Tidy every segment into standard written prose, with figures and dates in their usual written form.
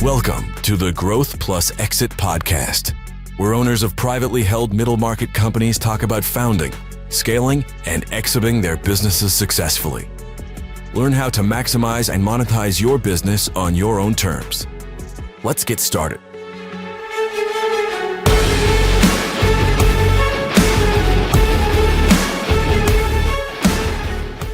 Welcome to the Growth Plus Exit podcast, where owners of privately held middle market companies talk about founding, scaling, and exiting their businesses successfully. Learn how to maximize and monetize your business on your own terms. Let's get started.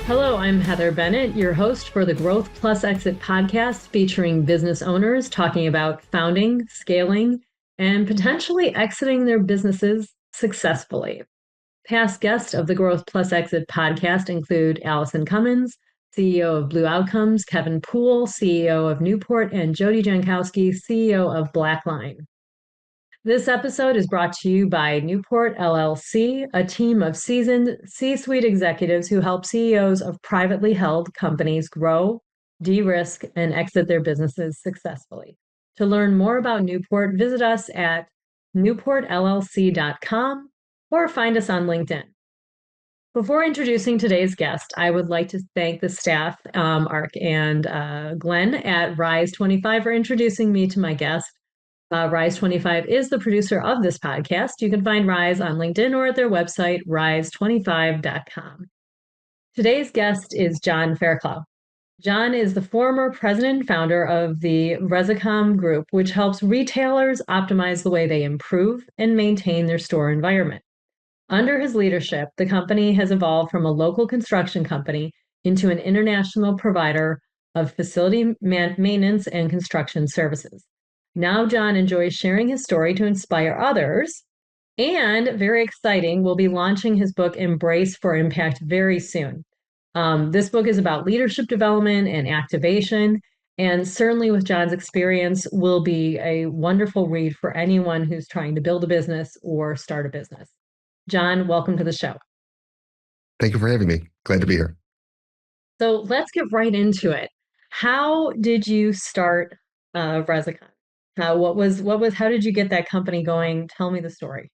Hello, I'm Heather Bennett, your host for the Growth Plus Exit podcast, featuring business owners talking about founding, scaling, and potentially exiting their businesses successfully. Past guests of the Growth Plus Exit podcast include Allison Cummins, CEO of Blue Outcomes, Kevin Poole, CEO of Newport, and Jody Jankowski, CEO of Blackline. This episode is brought to you by Newport LLC, a team of seasoned C-suite executives who help CEOs of privately held companies grow, de-risk, and exit their businesses successfully. To learn more about Newport, visit us at newportllc.com or find us on LinkedIn. Before introducing today's guest, I would like to thank the staff, Ark and Glenn at Rise25 for introducing me to my guest. Rise25 is the producer of this podcast. You can find Rise on LinkedIn or at their website, rise25.com. Today's guest is John Fairclough. John is the former president and founder of the Resicom Group, which helps retailers optimize the way they improve and maintain their store environment. Under his leadership, the company has evolved from a local construction company into an international provider of facility maintenance and construction services. Now, John enjoys sharing his story to inspire others, and very exciting, we'll be launching his book, Embrace for Impact, very soon. This book is about leadership development and activation, and certainly with John's experience, will be a wonderful read for anyone who's trying to build a business or start a business. John, welcome to the show. Thank you for having me. Glad to be here. So let's get right into it. How did you start Resicom? How did you get that company going? Tell me the story.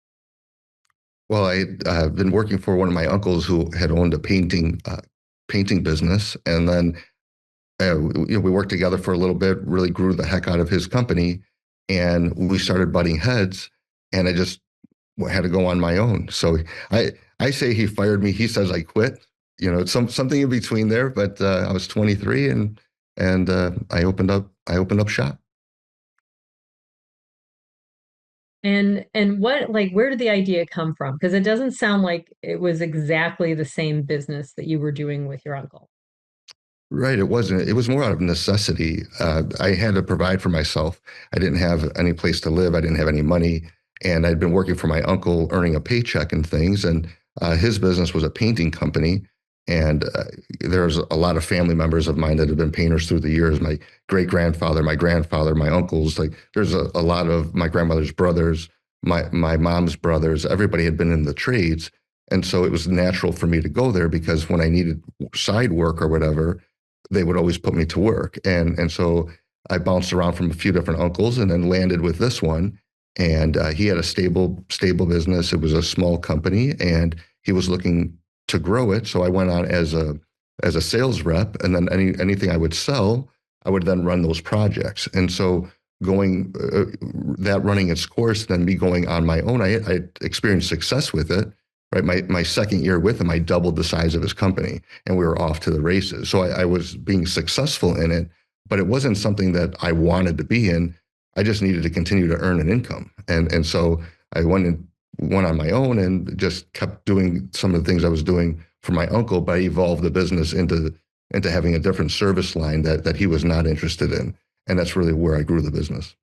Well, I've been working for one of my uncles who had owned a painting business, and then we worked together for a little bit. Really grew the heck out of his company, and we started butting heads. And I just had to go on my own. So I say he fired me. He says I quit. It's something in between there. But I was 23, and I opened up shop. And where did the idea come from? Because it doesn't sound like it was exactly the same business that you were doing with your uncle. Right. It wasn't. It was more out of necessity. I had to provide for myself. I didn't have any place to live. I didn't have any money. And I'd been working for my uncle, earning a paycheck and things. And his business was a painting company. And there's a lot of family members of mine that have been painters through the years. My great-grandfather, my grandfather, my uncles, there's a lot of my grandmother's brothers, my mom's brothers, everybody had been in the trades. And so it was natural for me to go there because when I needed side work or whatever, they would always put me to work. And so I bounced around from a few different uncles and then landed with this one. And he had a stable business. It was a small company, and he was looking to grow it. So I went on as a sales rep, and then anything I would sell, I would then run those projects. And so going that running its course, then me going on my own, I experienced success with it. Right, my second year with him, I doubled the size of his company, and we were off to the races. So I was being successful in it, but it wasn't something that I wanted to be in. I just needed to continue to earn an income, and so I went on my own and just kept doing some of the things I was doing for my uncle, but I evolved the business into having a different service line that he was not interested in. And that's really where I grew the business.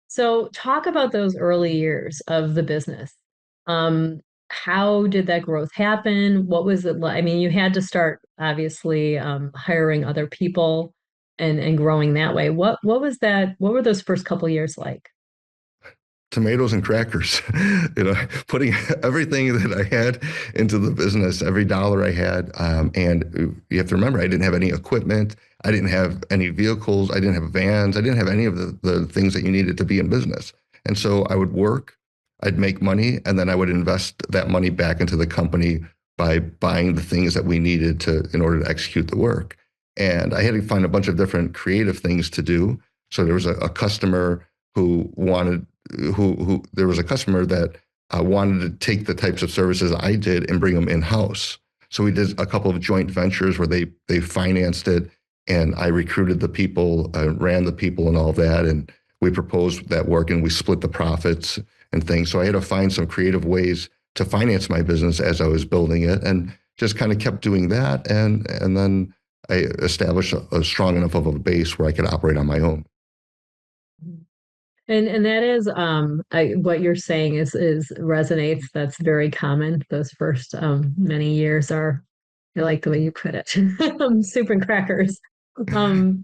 So talk about those early years of the business. How did that growth happen? What was it like? I mean, you had to start, obviously, hiring other people and growing that way. What was that? What were those first couple of years like? Tomatoes and crackers, putting everything that I had into the business, every dollar I had. And you have to remember, I didn't have any equipment. I didn't have any vehicles. I didn't have vans. I didn't have any of the things that you needed to be in business. And so I would work, I'd make money, and then I would invest that money back into the company by buying the things that we needed in order to execute the work. And I had to find a bunch of different creative things to do. So there was a customer who wanted, who there was a customer that wanted to take the types of services I did and bring them in-house. So we did a couple of joint ventures where they financed it, and I recruited the people, ran the people and all of that, and we proposed that work, and we split the profits and things. So I had to find some creative ways to finance my business as I was building it, and just kind of kept doing that. And then I established a strong enough of a base where I could operate on my own. And that is what you're saying is resonates. That's very common. Those first many years are, I like the way you put it, soup and crackers.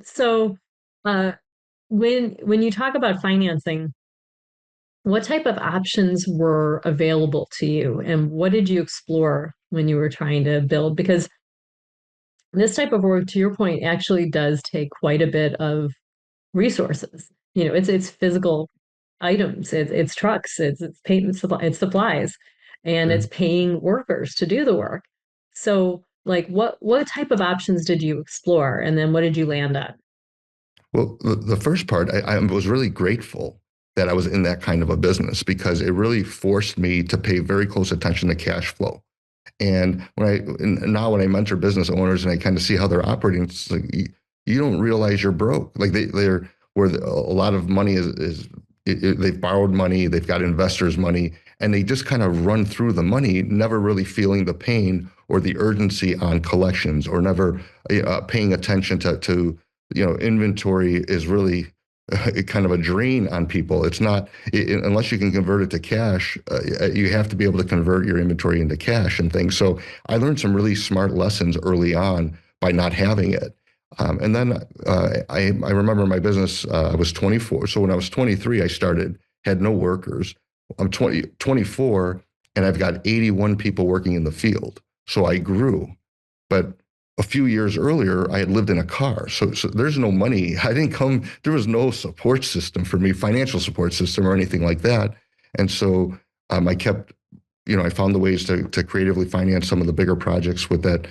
So when you talk about financing, what type of options were available to you, and what did you explore when you were trying to build? Because this type of work, to your point, actually does take quite a bit of resources. It's physical items, it's trucks, it's paint and supply, it's supplies, and Sure. it's paying workers to do the work. So, like, what type of options did you explore, and then what did you land on? Well, the first part, I was really grateful that I was in that kind of a business, because it really forced me to pay very close attention to cash flow. And now when I mentor business owners and I kind of see how they're operating, it's like you don't realize you're broke. Like they're where a lot of money they've borrowed money, they've got investors' money, and they just kind of run through the money, never really feeling the pain or the urgency on collections, or never paying attention to inventory is really kind of a drain on people. It's not, unless you can convert it to cash, you have to be able to convert your inventory into cash and things. So I learned some really smart lessons early on by not having it. And then I remember my business, I was 24. So when I was 23, I started, had no workers. I'm 24, and I've got 81 people working in the field. So I grew. But a few years earlier, I had lived in a car. So there's no money. There was no support system for me, financial support system or anything like that. And so I kept, I found the ways to creatively finance some of the bigger projects with that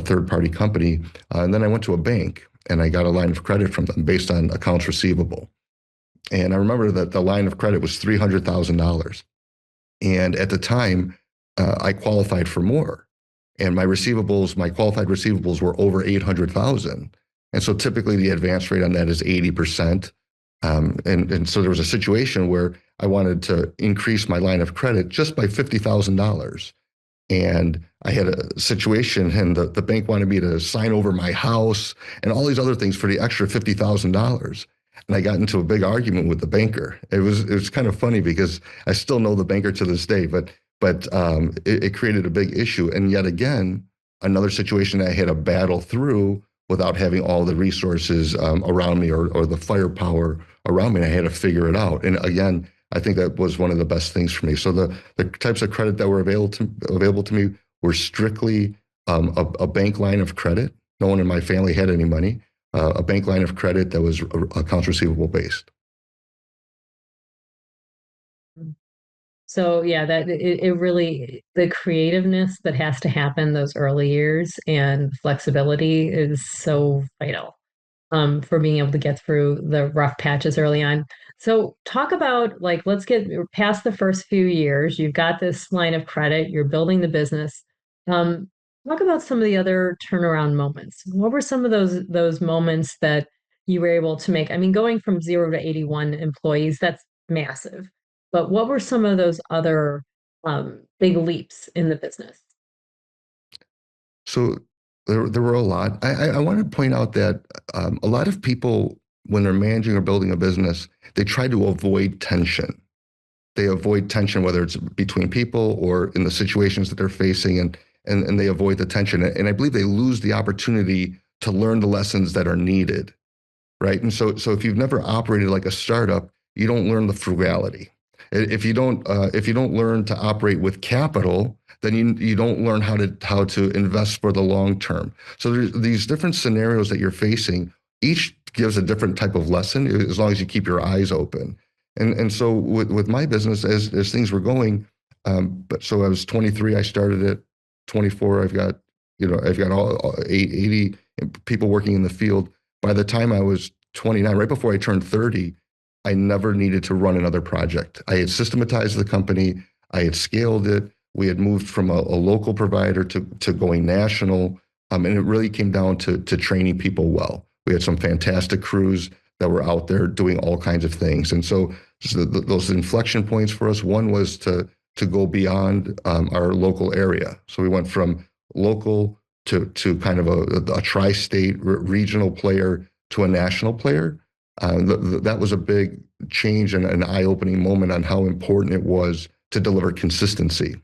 third party company. And then I went to a bank and I got a line of credit from them based on accounts receivable. And I remember that the line of credit was $300,000. And at the time, I qualified for more. And my qualified receivables were over 800,000. And so typically the advance rate on that is 80%. And so there was a situation where I wanted to increase my line of credit just by $50,000. And I had a situation, and the bank wanted me to sign over my house and all these other things for the extra $50,000. And I got into a big argument with the banker. It was kind of funny because I still know the banker to this day, but it created a big issue. And yet again, another situation I had to battle through without having all the resources around me, or the firepower around me. And I had to figure it out. And again, I think that was one of the best things for me. So the types of credit that were available to me were strictly a bank line of credit. No one in my family had any money. A bank line of credit that was accounts receivable based. So yeah, that it really, the creativeness that has to happen those early years and flexibility is so vital for being able to get through the rough patches early on. So talk about, like, let's get past the first few years. You've got this line of credit, you're building the business. Talk about some of the other turnaround moments. What were some of those moments that you were able to make? I mean, going from 0 to 81 employees, that's massive. But what were some of those other big leaps in the business? So there were a lot. I want to point out that a lot of people, when they're managing or building a business, they try to avoid tension. They avoid tension, whether it's between people or in the situations that they're facing, and they avoid the tension. And I believe they lose the opportunity to learn the lessons that are needed, right? And so if you've never operated like a startup, you don't learn the frugality. If you don't learn to operate with capital, then you don't learn how to invest for the long term. So there's these different scenarios that you're facing. Each gives a different type of lesson, as long as you keep your eyes open. And so with my business, as things were going, but so I was 23, I started at 24. I've got all 80 people working in the field. By the time I was 29, right before I turned 30, I never needed to run another project. I had systematized the company. I had scaled it. We had moved from a local provider to going national. And it really came down to training people well. We had some fantastic crews that were out there doing all kinds of things. And so those inflection points for us, one was to go beyond our local area. So we went from local to kind of a tri-state regional player to a national player. That was a big change and an eye-opening moment on how important it was to deliver consistency.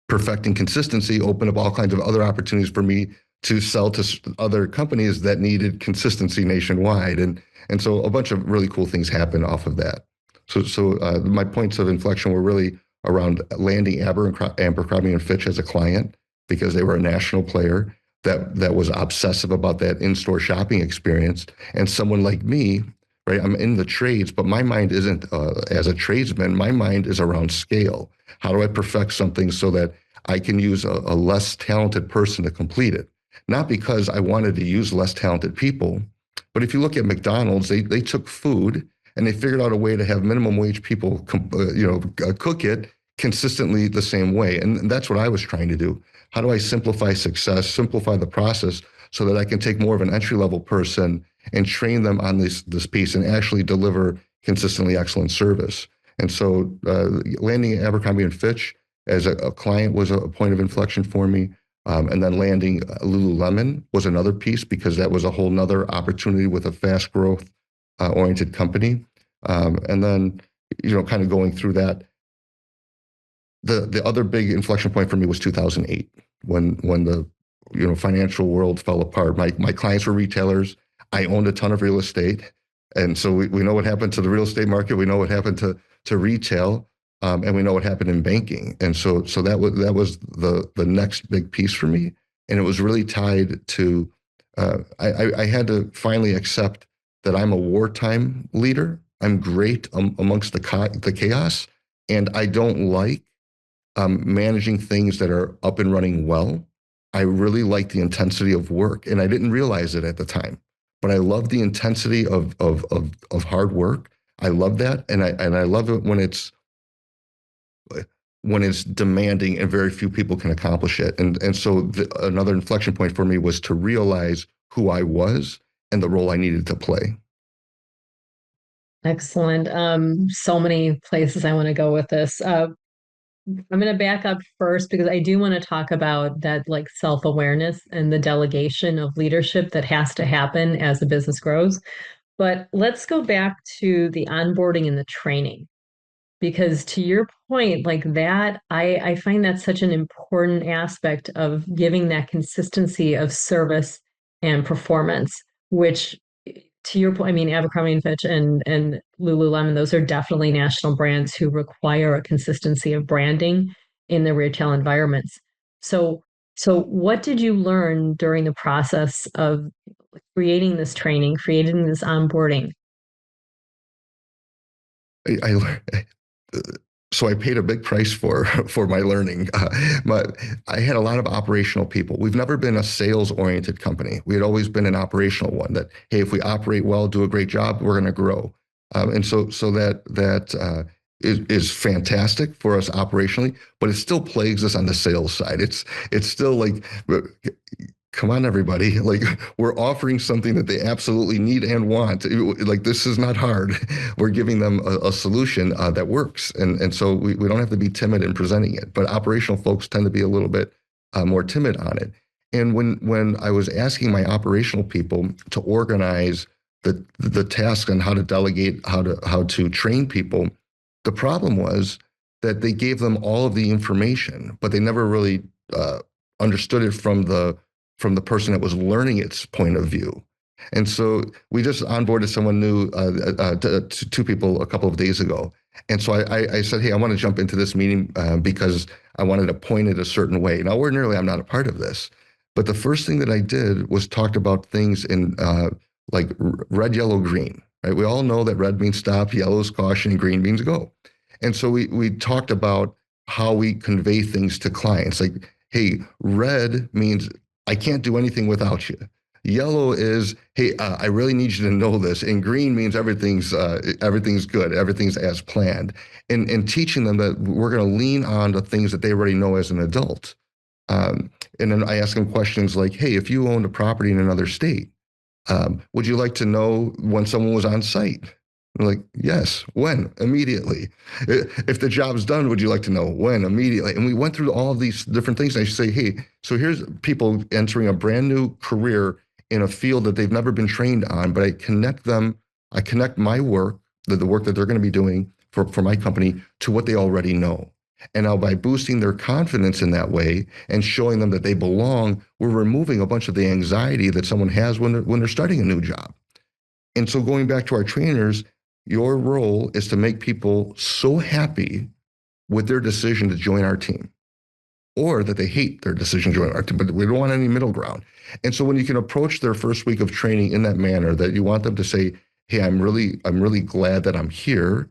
Perfecting consistency opened up all kinds of other opportunities for me to sell to other companies that needed consistency nationwide. And so a bunch of really cool things happened off of that. So my points of inflection were really around landing Abercrombie and Fitch as a client, because they were a national player that was obsessive about that in-store shopping experience. And someone like me, right, I'm in the trades, but my mind isn't as a tradesman, my mind is around scale. How do I perfect something so that I can use a less talented person to complete it? Not because I wanted to use less talented people, but if you look at McDonald's, they took food and they figured out a way to have minimum wage people cook it consistently the same way. And that's what I was trying to do. How do I simplify success, simplify the process so that I can take more of an entry-level person and train them on this piece and actually deliver consistently excellent service? And so landing at Abercrombie and Fitch as a client was a point of inflection for me. And then landing Lululemon was another piece, because that was a whole nother opportunity with a fast growth oriented company. And then, kind of going through that, the other big inflection point for me was 2008, when the financial world fell apart. My clients were retailers. I owned a ton of real estate, and so we know what happened to the real estate market. We know what happened to retail, and we know what happened in banking. And so that was the next big piece for me, and it was really tied to I had to finally accept that I'm a wartime leader. I'm great amongst the chaos, and I don't like managing things that are up and running well. I really like the intensity of work, and I didn't realize it at the time, but I love the intensity of hard work. I love that, and I love it when it's demanding and very few people can accomplish it. And so another inflection point for me was to realize who I was and the role I needed to play. Excellent. So many places I want to go with this. I'm going to back up first because I do want to talk about that, like, self-awareness and the delegation of leadership that has to happen as the business grows. But let's go back to the onboarding and the training, because to your point, like that, I find that such an important aspect of giving that consistency of service and performance, which, to your point, I mean, Abercrombie and Fitch and Lululemon, those are definitely national brands who require a consistency of branding in the retail environments. So what did you learn during the process of creating this training, creating this onboarding? I learned. So I paid a big price for my learning. But I had a lot of operational people. We've never been a sales-oriented company. We had always been an operational one. That, hey, if we operate well, do a great job, we're going to grow. And so that is fantastic for us operationally, but it still plagues us on the sales side. It's still like, come on, everybody. Like, we're offering something that they absolutely need and want. Like, this is not hard. We're giving them a solution that works. And so we don't have to be timid in presenting it. But operational folks tend to be a little bit more timid on it. And when I was asking my operational people to organize the task on how to delegate, how to train people, the problem was that they gave them all of the information, but they never really understood it from the person that was learning its point of view. And so we just onboarded someone new, two people a couple of days ago. And so I said, hey, I want to jump into this meeting because I wanted to point it a certain way. Now, ordinarily, I'm not a part of this. But the first thing that I did was talked about things in like red, yellow, green. Right? We all know that red means stop, yellow is caution, and green means go. And so we talked about how we convey things to clients. Like, hey, red means I can't do anything without you. Yellow is, hey, I really need you to know this. And green means everything's good, everything's as planned. And teaching them that we're going to lean on the things that they already know as an adult. And then I ask them questions like, hey, if you owned a property in another state, would you like to know when someone was on site? I'm like, yes. When? Immediately. If the job's done, would you like to know when? Immediately. And we went through all of these different things. And I say, hey, so here's people entering a brand new career in a field that they've never been trained on, but I connect them. I connect my work, the work that they're going to be doing for my company, to what they already know. And now by boosting their confidence in that way and showing them that they belong, we're removing a bunch of the anxiety that someone has when they're starting a new job. And so going back to our trainers, your role is to make people so happy with their decision to join our team, or that they hate their decision to join our team, but we don't want any middle ground. And so when you can approach their first week of training in that manner, that you want them to say, hey, I'm really glad that I'm here,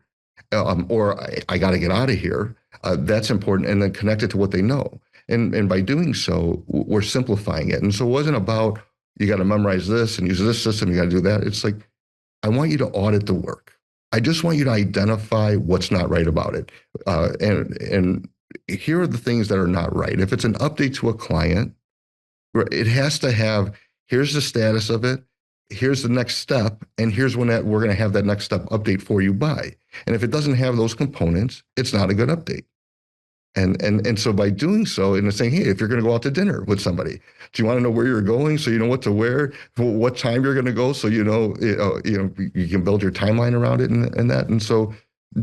or I got to get out of here. That's important. And then connect it to what they know. And by doing so, we're simplifying it. And so it wasn't about, you got to memorize this and use this system, you got to do that. It's like, I want you to audit the work. I just want you to identify what's not right about it. And here are the things that are not right. If it's an update to a client, it has to have, here's the status of it, here's the next step, and here's when we're going to have that next step update for you by. And if it doesn't have those components, it's not a good update. And so by doing so, and saying, hey, if you're going to go out to dinner with somebody, do you want to know where you're going so you know what to wear, what time you're going to go, so you know you can build your timeline around it and that. And so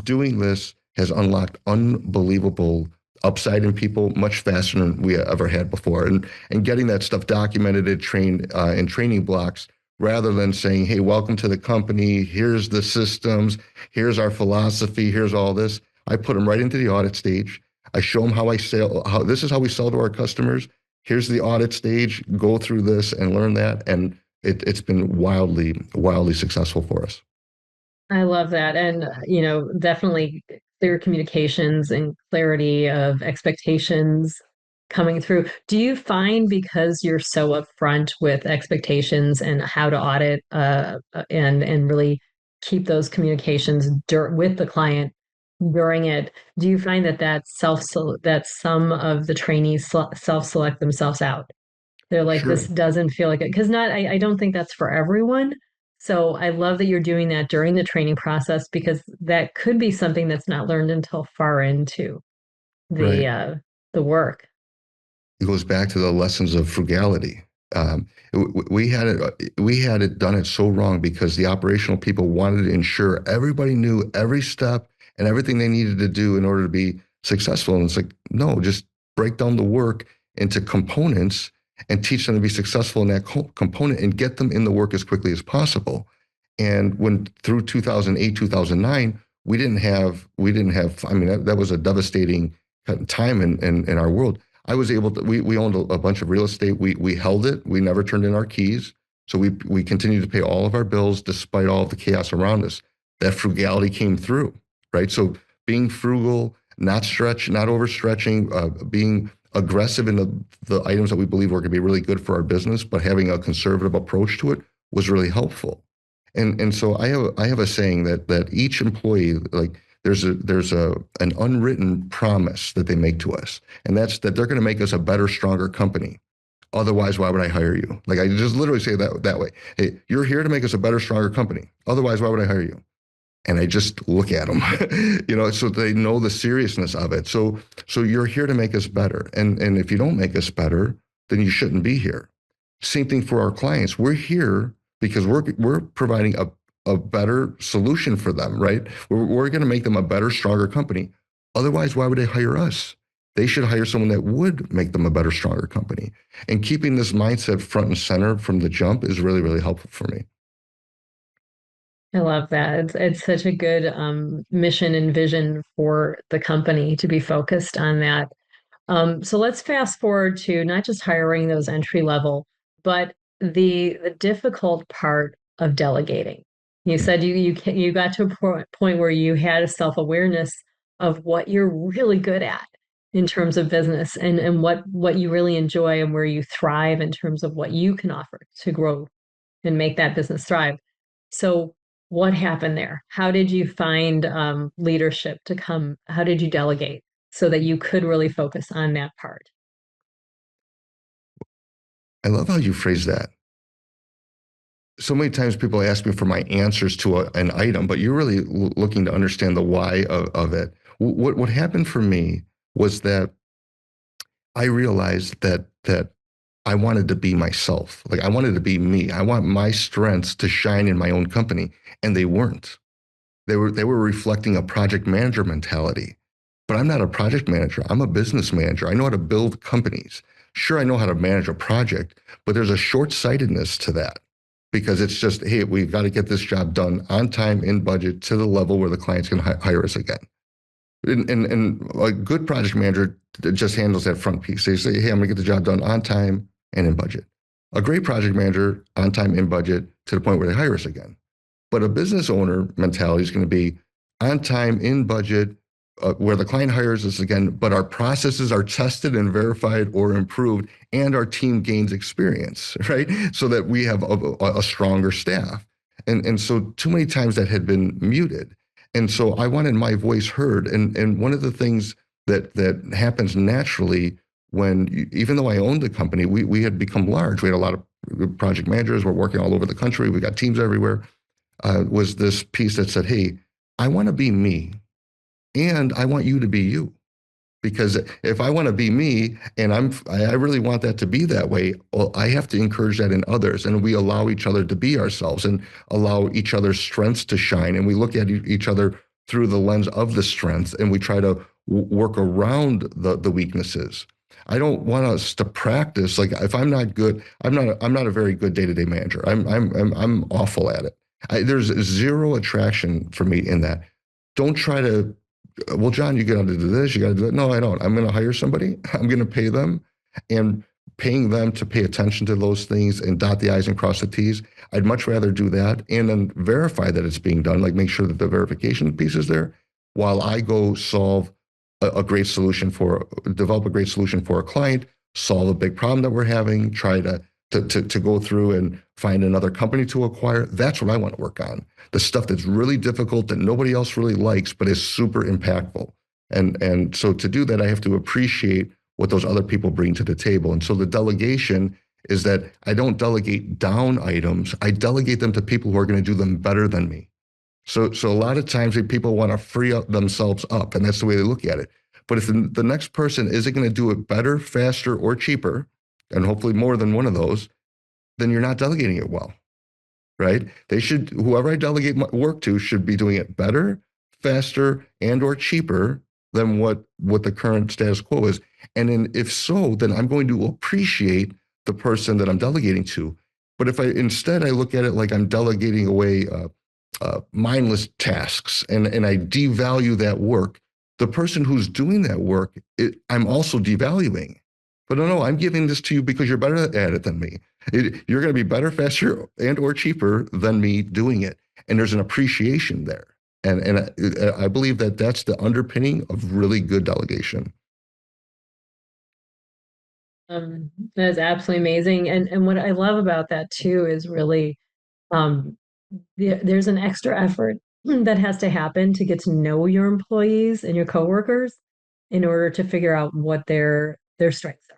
doing this has unlocked unbelievable upside in people much faster than we ever had before. And getting that stuff documented and trained in training blocks, rather than saying, hey, welcome to the company, here's the systems, here's our philosophy, here's all this. I put them right into the audit stage. I show them how I sell, this is how we sell to our customers. Here's the audit stage, go through this and learn that. And it's been wildly successful for us. I love that. And, definitely clear communications and clarity of expectations coming through. Do you find, because you're so upfront with expectations and how to audit and really keep those communications with the client during it, do you find that some of the trainees self-select themselves out? They're like, Sure. this doesn't feel like it. Because I don't think that's for everyone. So I love that you're doing that during the training process, because that could be something that's not learned until far into Right. the work. It goes back to the lessons of frugality. We had it done it so wrong because the operational people wanted to ensure everybody knew every step and everything they needed to do in order to be successful. And it's like, no, just break down the work into components and teach them to be successful in that component and get them in the work as quickly as possible. And when through 2008, 2009, we didn't have, I mean, that was a devastating time in our world. I was able to, we owned a bunch of real estate. We held it. We never turned in our keys. So we continued to pay all of our bills despite all of the chaos around us. That frugality came through, right? So being frugal, not overstretching, being aggressive in the items that we believe were going to be really good for our business, but having a conservative approach to it was really helpful. And so I have a saying that each employee, like, there's an unwritten promise that they make to us, and that's that they're going to make us a better, stronger company. Otherwise, why would I hire you? Like, I just literally say that way. Hey, you're here to make us a better, stronger company. Otherwise, why would I hire you? And I just look at them, so they know the seriousness of it. So you're here to make us better, and if you don't make us better, then you shouldn't be here. Same thing for our clients. We're here because we're providing a better solution for them, right? We're going to make them a better, stronger company. Otherwise, why would they hire us? They should hire someone that would make them a better, stronger company. And keeping this mindset front and center from the jump is really, really helpful for me. I love that. It's such a good mission and vision for the company to be focused on that. So let's fast forward to not just hiring those entry level, but the difficult part of delegating. You said you got to a point where you had a self-awareness of what you're really good at in terms of business and what you really enjoy and where you thrive in terms of what you can offer to grow and make that business thrive. So what happened there? How did you find leadership to come? How did you delegate so that you could really focus on that part? I love how you phrase that. So many times people ask me for my answers to an item, but you're really looking to understand the why of it. What happened for me was that I realized that I wanted to be myself. Like I wanted to be me. I want my strengths to shine in my own company, and they weren't. They were reflecting a project manager mentality. But I'm not a project manager. I'm a business manager. I know how to build companies. Sure, I know how to manage a project, but there's a short-sightedness to that because it's just, hey, we've got to get this job done on time, in budget, to the level where the clients can hire us again. And a good project manager just handles that front piece. They say, hey, I'm going to get the job done on time and in budget. A great project manager, on time, in budget, to the point where they hire us again. But a business owner mentality is going to be on time, in budget, where the client hires us again, but our processes are tested and verified or improved, and our team gains experience, right? So that we have a stronger staff. And so too many times that had been muted. And so I wanted my voice heard. And one of the things that happens naturally when, even though I owned the company, we had become large. We had a lot of project managers. We're working all over the country. We got teams everywhere. Was this piece that said, hey, I want to be me and I want you to be you. Because if I want to be me and I really want that to be that way, well, I have to encourage that in others, and we allow each other to be ourselves and allow each other's strengths to shine. And we look at each other through the lens of the strengths, and we try to work around the weaknesses. I don't want us to practice like if I'm not good, I'm not a very good day-to-day manager. I'm awful at it. There's zero attraction for me in that. Don't try to, well, John, you got to do this, you got to do that. No, I don't. I'm going to hire somebody. I'm going to pay them, and paying them to pay attention to those things and dot the I's and cross the T's. I'd much rather do that and then verify that it's being done, like make sure that the verification piece is there while I go develop a great solution for a client, solve a big problem that we're having, try to go through and find another company to acquire. That's what I want to work on. The stuff that's really difficult that nobody else really likes, but is super impactful. And so to do that, I have to appreciate what those other people bring to the table. And so the delegation is that I don't delegate down items. I delegate them to people who are going to do them better than me. So a lot of times people want to free up themselves up, and that's the way they look at it. But if the next person isn't going to do it better, faster, or cheaper, and hopefully more than one of those, then you're not delegating it well, right? Whoever I delegate work to should be doing it better, faster, and or cheaper than what the current status quo is. And if so, then I'm going to appreciate the person that I'm delegating to. But if I look at it like I'm delegating away mindless tasks and I devalue that work, the person who's doing that work, I'm also devaluing. But no, I'm giving this to you because you're better at it than me. You're going to be better, faster, and or cheaper than me doing it. And there's an appreciation there. And I believe that that's the underpinning of really good delegation. That is absolutely amazing. And what I love about that too is really there's an extra effort that has to happen to get to know your employees and your coworkers in order to figure out what their strengths are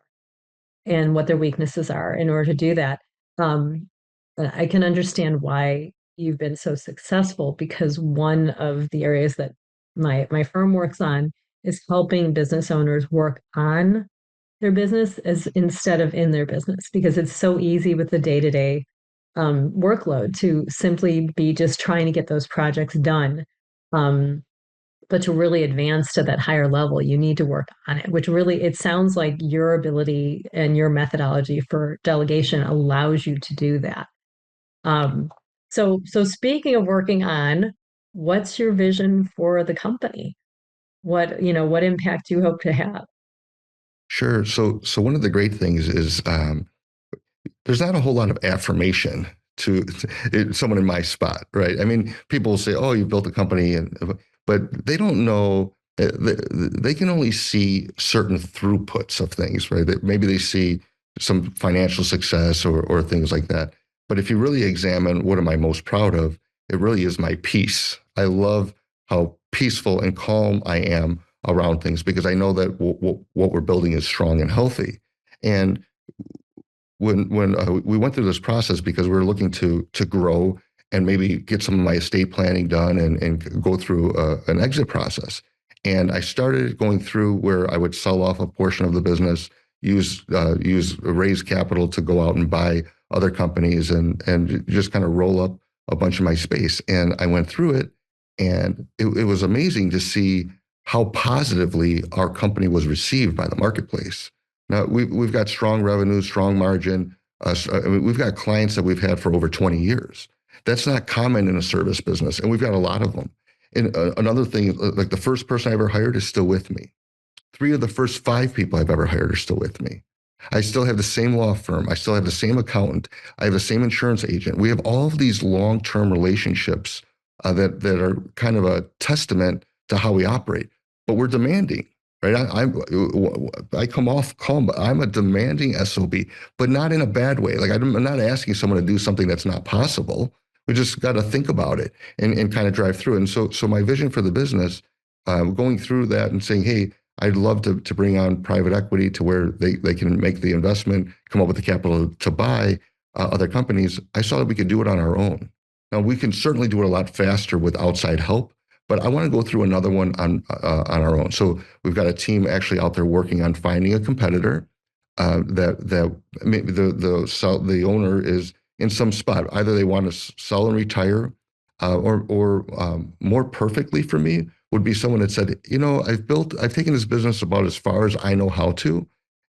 and what their weaknesses are in order to do that. I can understand why you've been so successful, because one of the areas that my firm works on is helping business owners work on their business as instead of in their business, because it's so easy with the day-to-day workload to simply be just trying to get those projects done. But to really advance to that higher level, you need to work on it, which really, it sounds like your ability and your methodology for delegation allows you to do that. So speaking of working on, what's your vision for the company? What impact do you hope to have? Sure. So one of the great things is there's not a whole lot of affirmation to someone in my spot, right? I mean, people will say, "Oh, you built a company," but they don't know they can only see certain throughputs of things, right? Maybe they see some financial success or things like that. But if you really examine what am I most proud of, it really is my peace. I love how peaceful and calm I am around things because I know that what we're building is strong and healthy. And when we went through this process because we were looking to grow and maybe get some of my estate planning done and go through an exit process. And I started going through where I would sell off a portion of the business, use raise capital to go out and buy other companies and just kind of roll up a bunch of my space. And I went through it, and it was amazing to see how positively our company was received by the marketplace. Now we've got strong revenue, strong margin. I mean, we've got clients that we've had for over 20 years. That's not common in a service business, and we've got a lot of them. And another thing, like the first person I ever hired is still with me. 3 of the first 5 people I've ever hired are still with me. I still have the same law firm. I still have the same accountant. I have the same insurance agent. We have all of these long-term relationships that are kind of a testament to how we operate. But we're demanding, right? I come off calm, but I'm a demanding SOB, but not in a bad way. Like I'm not asking someone to do something that's not possible. We just got to think about it and kind of drive through. And so my vision for the business, going through that and saying, hey, I'd love to bring on private equity to where they can make the investment, come up with the capital to buy other companies. I saw that we could do it on our own. Now we can certainly do it a lot faster with outside help, but I want to go through another one on our own. So we've got a team actually out there working on finding a competitor that maybe the owner is in some spot. Either they want to sell and retire, or more perfectly for me would be someone that said, I've taken this business about as far as I know how to,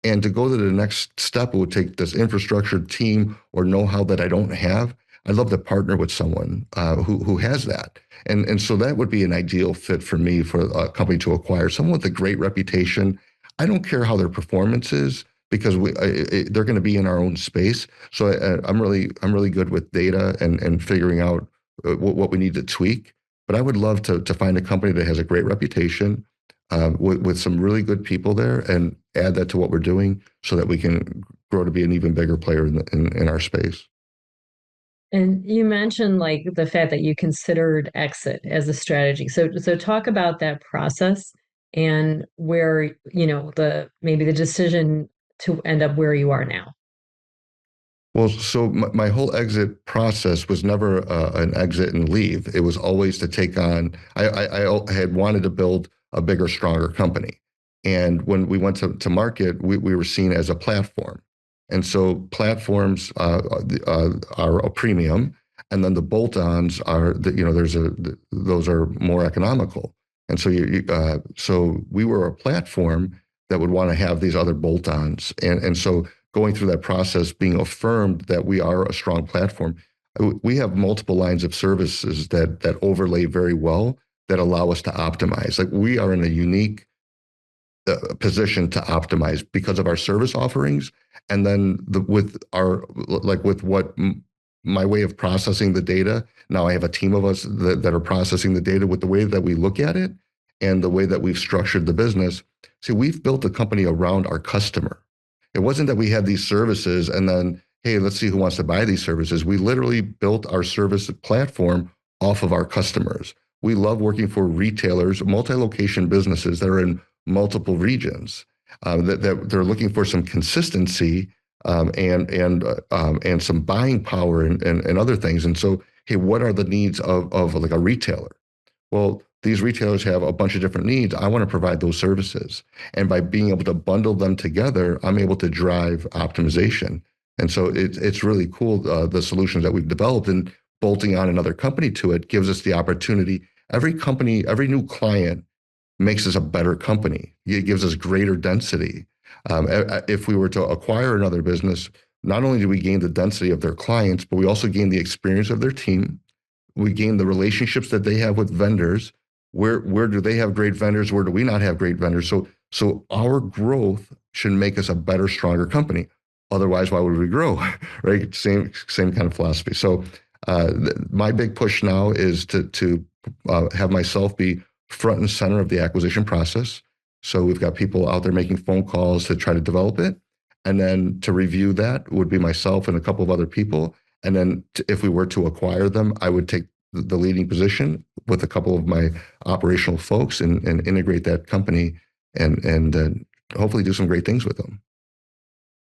and to go to the next step, it would take this infrastructure team or know-how that I don't have. I'd love to partner with someone who has that. And so that would be an ideal fit for me for a company to acquire, someone with a great reputation. I don't care how their performance is because they're going to be in our own space. So I'm really good with data and figuring out what we need to tweak. But I would love to find a company that has a great reputation with some really good people there and add that to what we're doing so that we can grow to be an even bigger player in our space. And you mentioned like the fact that you considered exit as a strategy. So talk about that process and where, maybe the decision to end up where you are now. Well, so my whole exit process was never an exit and leave. It was always to take on, I had wanted to build a bigger, stronger company. And when we went to market, we were seen as a platform. And so platforms are a premium, and then the bolt-ons are, those are more economical. And so so we were a platform that would want to have these other bolt-ons. And so going through that process, being affirmed that we are a strong platform, we have multiple lines of services that overlay very well that allow us to optimize. Like we are in a unique position to optimize because of our service offerings, and then with my way of processing the data. Now I have a team of us that are processing the data with the way that we look at it and the way that we've structured the business. See, we've built the company around our customer. It wasn't that we had these services and then, hey, let's see who wants to buy these services. We literally built our service platform off of our customers. We love working for retailers, multi-location businesses that are in multiple regions, that they're looking for some consistency and some buying power and other things. And so, hey, what are the needs of like a retailer? Well, these retailers have a bunch of different needs. I want to provide those services. And by being able to bundle them together, I'm able to drive optimization. And so it's really cool, the solutions that we've developed, and bolting on another company to it gives us the opportunity. Every new client makes us a better company. It gives us greater density. If we were to acquire another business, not only do we gain the density of their clients, but we also gain the experience of their team. We gain the relationships that they have with vendors. Where do they have great vendors? Where do we not have great vendors? So our growth should make us a better, stronger company. Otherwise, why would we grow? Right? Same kind of philosophy. So my big push now is to have myself be front and center of the acquisition process. So we've got people out there making phone calls to try to develop it. And then to review that would be myself and a couple of other people. And then if we were to acquire them, I would take the leading position with a couple of my operational folks and integrate that company and hopefully do some great things with them.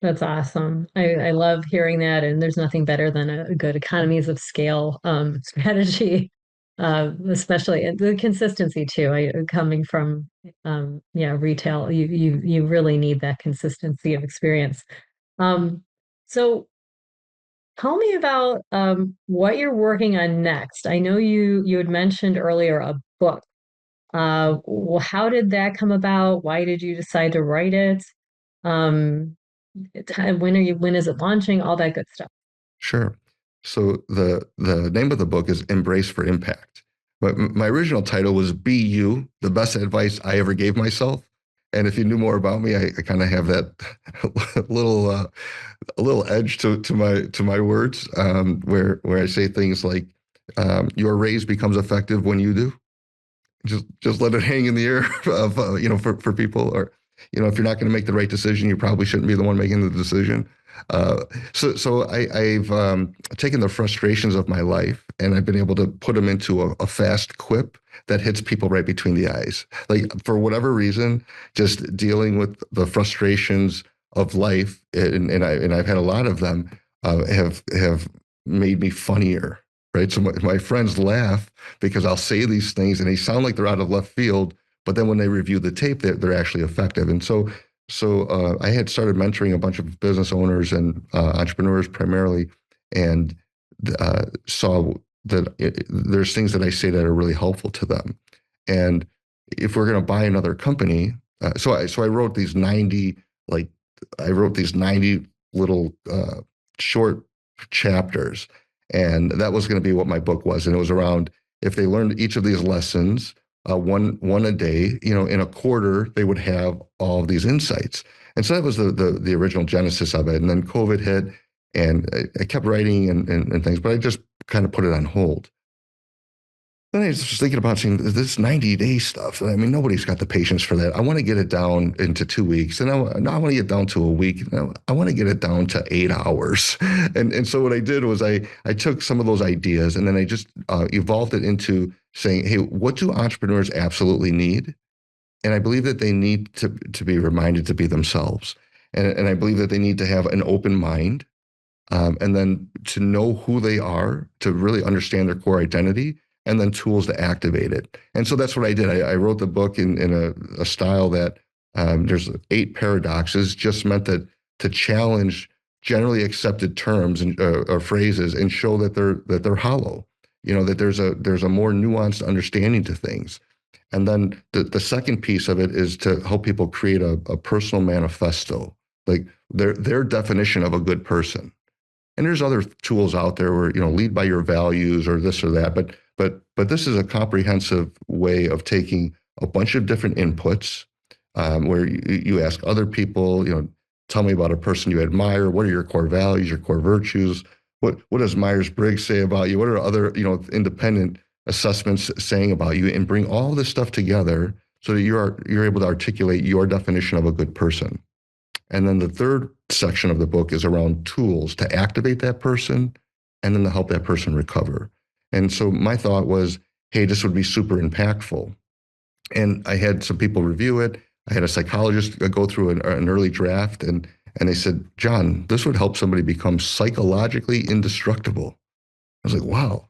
That's awesome. I love hearing that. And there's nothing better than a good economies of scale strategy, especially and the consistency too. Coming from retail, you really need that consistency of experience. So tell me about what you're working on next. I know you had mentioned earlier a book. Well, how did that come about? Why did you decide to write it? Um, when is it launching? All that good stuff. Sure. So the name of the book is Embrace for Impact. But my original title was Be You, the best advice I ever gave myself. And if you knew more about me, I kind of have that little a little edge to my words, where I say things like, "Your raise becomes effective when you do." Just let it hang in the air of for people, or if you're not going to make the right decision, you probably shouldn't be the one making the decision. uh, so I've taken the frustrations of my life and I've been able to put them into a fast quip that hits people right between the eyes. Like, for whatever reason, just dealing with the frustrations of life, and I've had a lot of them, have made me funnier, right? So my friends laugh because I'll say these things and they sound like they're out of left field, but then when they review the tape, they're actually effective. And so I had started mentoring a bunch of business owners and entrepreneurs primarily, and saw that there's things that I say that are really helpful to them. And if we're going to buy another company, so I wrote these 90, like I wrote these 90 little short chapters, and that was going to be what my book was. And it was around, if they learned each of these lessons, one a day, in a quarter, they would have all of these insights. And so that was the original genesis of it. And then COVID hit, and I kept writing and things, but I just kind of put it on hold. Then I was just thinking about saying this 90-day stuff. I mean, nobody's got the patience for that. I want to get it down into 2 weeks, and now I want to get down to a week. Now I want to get it down to 8 hours. And so what I did was I took some of those ideas and then I just evolved it into saying, hey, what do entrepreneurs absolutely need? And I believe that they need to be reminded to be themselves, and I believe that they need to have an open mind, and then to know who they are, to really understand their core identity, and then tools to activate it. And so that's what I did. I wrote the book in a style that there's 8 paradoxes, just meant that to challenge generally accepted terms or phrases and show that they're hollow. That there's a more nuanced understanding to things. And then the second piece of it is to help people create a personal manifesto, like their definition of a good person. And there's other tools out there where, lead by your values or this or that. But this is a comprehensive way of taking a bunch of different inputs, where you ask other people, tell me about a person you admire. What are your core values, your core virtues? What does Myers-Briggs say about you? What are other, independent assessments saying about you? And bring all this stuff together so that you're able to articulate your definition of a good person. And then the third section of the book is around tools to activate that person and then to help that person recover. And so my thought was, hey, this would be super impactful. And I had some people review it. I had a psychologist go through an early draft, and they said, John, this would help somebody become psychologically indestructible. I was like, wow.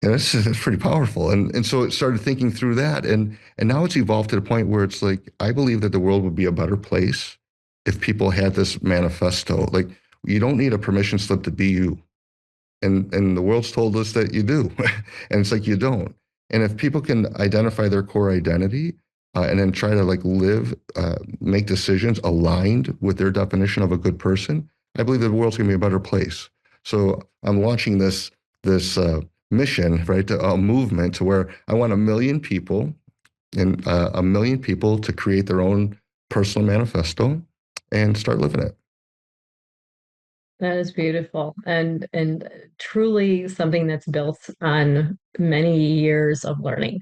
And that's pretty powerful. And so it started thinking through that. And now it's evolved to the point where it's like, I believe that the world would be a better place if people had this manifesto. Like, you don't need a permission slip to be you. And the world's told us that you do. And it's like, you don't. And if people can identify their core identity, and then try to make decisions aligned with their definition of a good person, I believe the world's going to be a better place. So I'm launching this mission, right, a movement to where I want 1 million people, and 1 million people to create their own personal manifesto and start living it. That is beautiful and truly something that's built on many years of learning.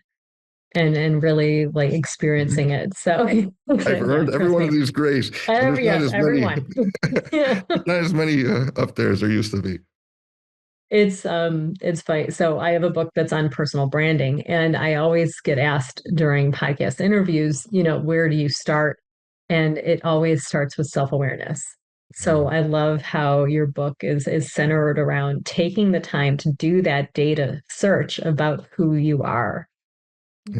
and really like experiencing it. So I've earned every one of these grays. And Yes, everyone. Yeah. not as many up there as there used to be. It's funny. So I have a book that's on personal branding, and I always get asked during podcast interviews, where do you start? And it always starts with self-awareness. So I love how your book is centered around taking the time to do that data search about who you are,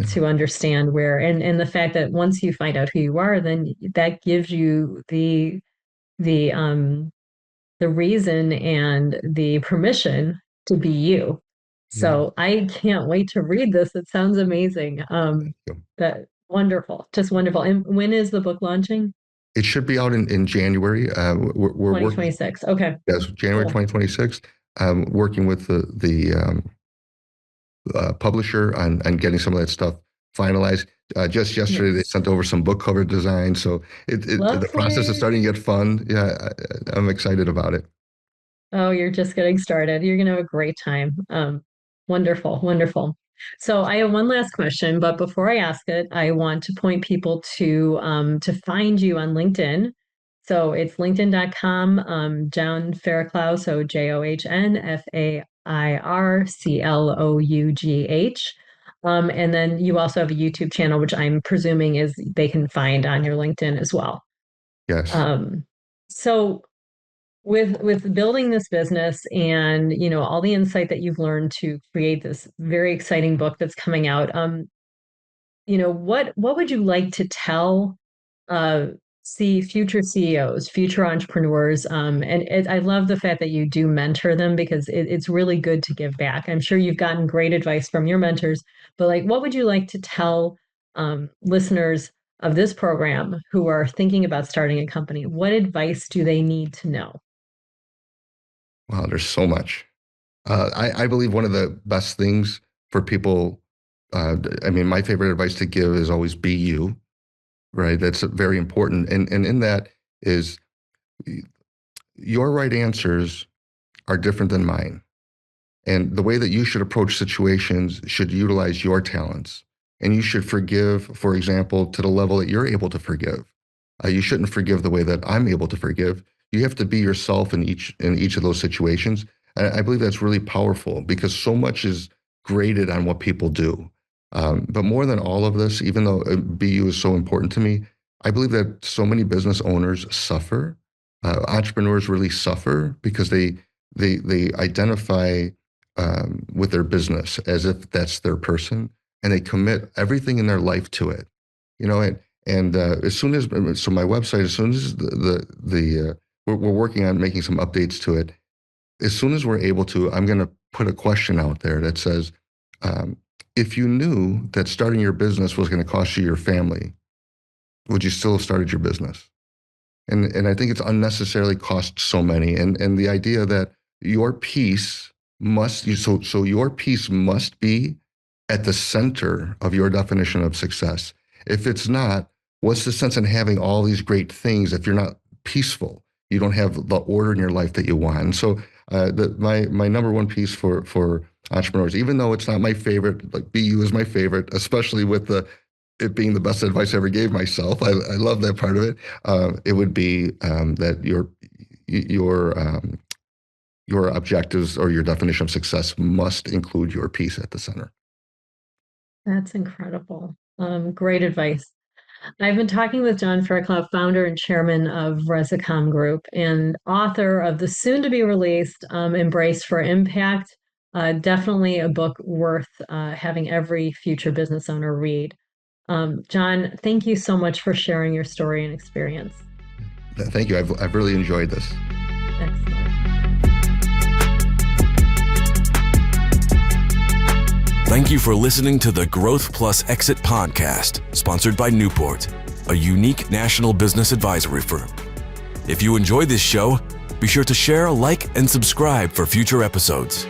to understand where, and the fact that once you find out who you are, then that gives you the reason and the permission to be you. So I can't wait to read this. It sounds amazing. That wonderful, just wonderful. And when is the book launching? It should be out in January. We're 2026. Okay. Yes, January Cool. 2026. Working with the publisher on getting some of that stuff finalized. Just yesterday, they sent over some book cover designs. So the process is starting to get fun. Yeah, I'm excited about it. Oh, you're just getting started. You're going to have a great time. Wonderful, wonderful. So I have one last question, but before I ask it, I want to point people to find you on LinkedIn. So it's linkedin.com, John Fairclough, so JohnFairclough. And then you also have a YouTube channel, which I'm presuming is they can find on your LinkedIn as well. Yes. So with building this business and all the insight that you've learned to create this very exciting book that's coming out, what would you like to tell future CEOs, future entrepreneurs, and I love the fact that you do mentor them, because it's really good to give back. I'm sure you've gotten great advice from your mentors, but like, what would you like to tell listeners of this program who are thinking about starting a company? What advice do they need to know? Wow, there's so much. I believe one of the best things for people, my favorite advice to give is always be you, right? That's very important. And in that is your right answers are different than mine. And the way that you should approach situations should utilize your talents. And you should forgive, for example, to the level that you're able to forgive. You shouldn't forgive the way that I'm able to forgive. You have to be yourself in each of those situations. And I believe that's really powerful, because so much is graded on what people do. But more than all of this, even though BU is so important to me, I believe that so many business owners suffer. Entrepreneurs really suffer because they identify with their business as if that's their person, and they commit everything in their life to it. And as soon as my website, as soon as we're working on making some updates to it. As soon as we're able to, I'm going to put a question out there that says, if you knew that starting your business was going to cost you your family, would you still have started your business? And I think it's unnecessarily cost so many. And the idea that your peace your peace must be at the center of your definition of success. If it's not, what's the sense in having all these great things if you're not peaceful? You don't have the order in your life that you want. And so my number one piece for entrepreneurs, even though it's not my favorite, like BU is my favorite, especially with it being the best advice I ever gave myself. I love that part of it. It would be that your objectives or your definition of success must include your peace at the center. That's incredible. Great advice. I've been talking with John Fairclough, founder and chairman of Resicom Group and author of the soon-to-be-released Embrace for Impact. Definitely a book worth having every future business owner read. John, thank you so much for sharing your story and experience. Thank you. I've really enjoyed this. Excellent. Thank you for listening to the Growth Plus Exit podcast, sponsored by Newport, a unique national business advisory firm. If you enjoyed this show, be sure to share, like, and subscribe for future episodes.